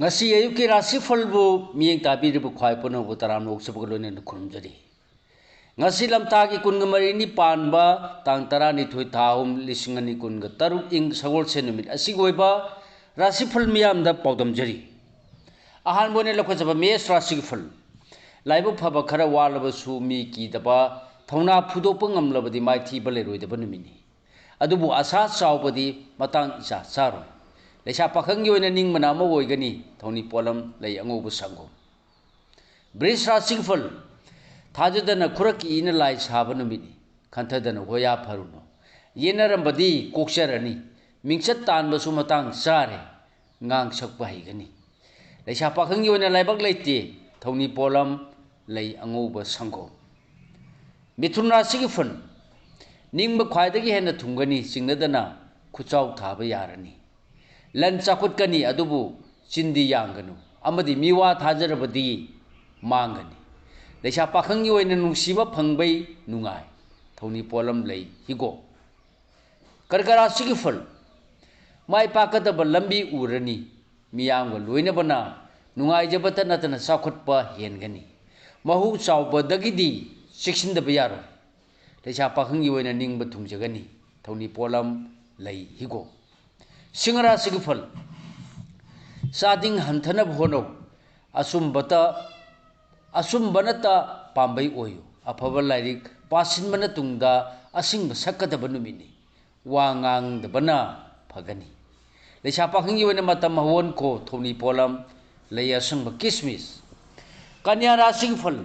ngasi ayuki rasi falbu miyeng tabiribu khwai punabu taram loksabag loinen khurumjari ngasi lamtagi kun ngamari ni panba tang tara ni thui thahum lisingani kun ga taruk ing sagol senumit asigoiba rasi fal miyam da paudam jari ahan bone lakhojaba mes rasi fal laibu phaba khara walaba su mi ki daba thona phudopang ngamlabadi maithi baleroi daba numini adubu asa chaubadi matang isa saro leisa pakhang yoina ning mana ma woigani thoni polam lei angobu sangom bris rasi fal thajadana khuraki ina lai saba numini khanthadana hoya pharuno yenarambadi kokserani mingchat tanba su matang sare ngang sakpa haigani leisa pakhang yoina laibak leite thoni polam lei angoba sangom mithun rasi fal ningba khwaidagi hena thungani singnadana khuchau thaba yarani lan chakutkani adubu chindi yanganu amadi miwa thajarabadi mangani leisa pakhangi oina nungsiba phangbai nungai thoni polam lei higo karkara sigi fal mai pakadaba lambi urani miyamga loinabana nungai jabata natana chakutpa hengani mahu chaubadagidi sikshindaba yaro leisa pakhangi oina ningba thungjagani thoni polam lei higo singara sigi fal sading hanthana bhono asumbanata pambai oyu afaba lairik pasin mana tungda asing sakada banumini wangang dabana phagani leisa pakhangi oina mata mahon ko thoni polam leya sangba kismis kanya rasi fal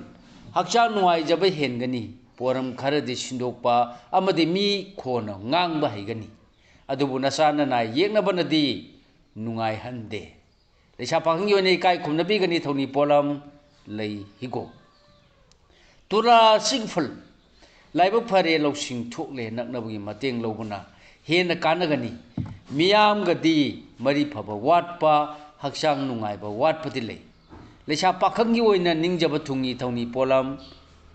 hakchang nuai jaba hengani poram kharadi sindokpa amadi mi khona ngangba haigani adubu nasana na yeknabanadi nungai hande leisa pakhangi oina kai khumnabi gani thoni polam lei higo tura singful laiba phare losing thokle naknabugi mateng lobuna hena kanagani miyam gadi mari phaba watpa hakchang nungai ba watpati lei leisa pakhangi oina ningjaba thungi thoni polam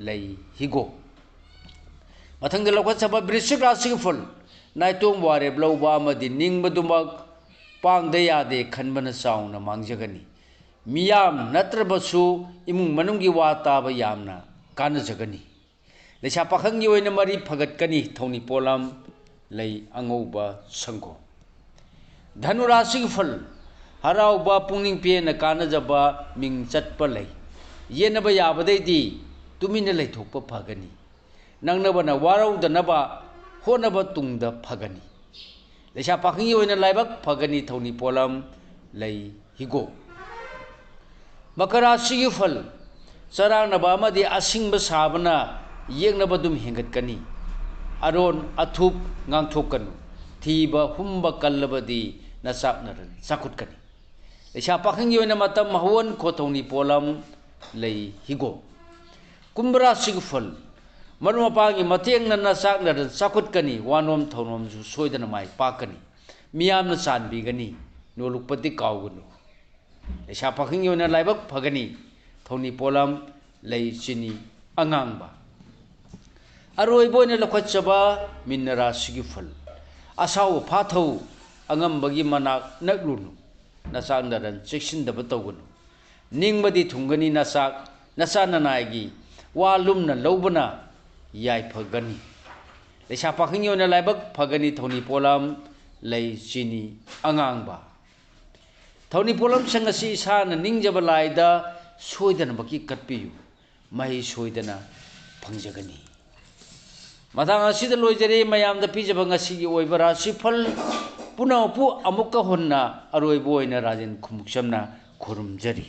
lei higo mathangda lokachaba brishik rasi ful naitong ware blauba amadi ningbadumak pangda yade khanbana sauna mangjagani miyam natrabasu imung manunggi wataba yamna kanajagani leisa pakhangi oina mari phagatkani thoni polam lei angoba sango dhanu rasi fal harauba pungning pena kanajaba ming chatpa lei yenaba yabadaidi tumina leithokpa phagani nangnabana waraudanaba honaba tungda phagani leisa pakhangi oina laibak phagani thoni polam lei higo makara sigi fal charangnaba amadi asingba sabana yeknaba dum hengatkani aron athup ngangthokanu thiba humba kallabadi nasaknaran sakutkani leisa pakhangi oina matam mahon ko thoni polam lei higo kumbra sigi fal marumapagi matengna nasaknaran sakutkani wanom thonom ju soidana mai pakani miyamna chanbigani nolukpati kaugunu leisa pakhangi oina laibak phagani thoni polam lei chini angangba aroi boina lakhachaba minnara sigi fal asau phathau angambagi manak naklunu nasaknaran chekshindaba tawgunu ningbadi thungani nasak nasananaigi walumna lobana yai phagani leisa pakhangi oina laibak phagani thoni polam lei chini angangba thoni polam sangasi sana ningjaba laida soidana baki katpiyu mai soidana phangjagani madang asida loijare mayamda pijaba ngasi gi oiba rasi fal punapu amukka honna aroi boina rajen khumuksamna khurumjari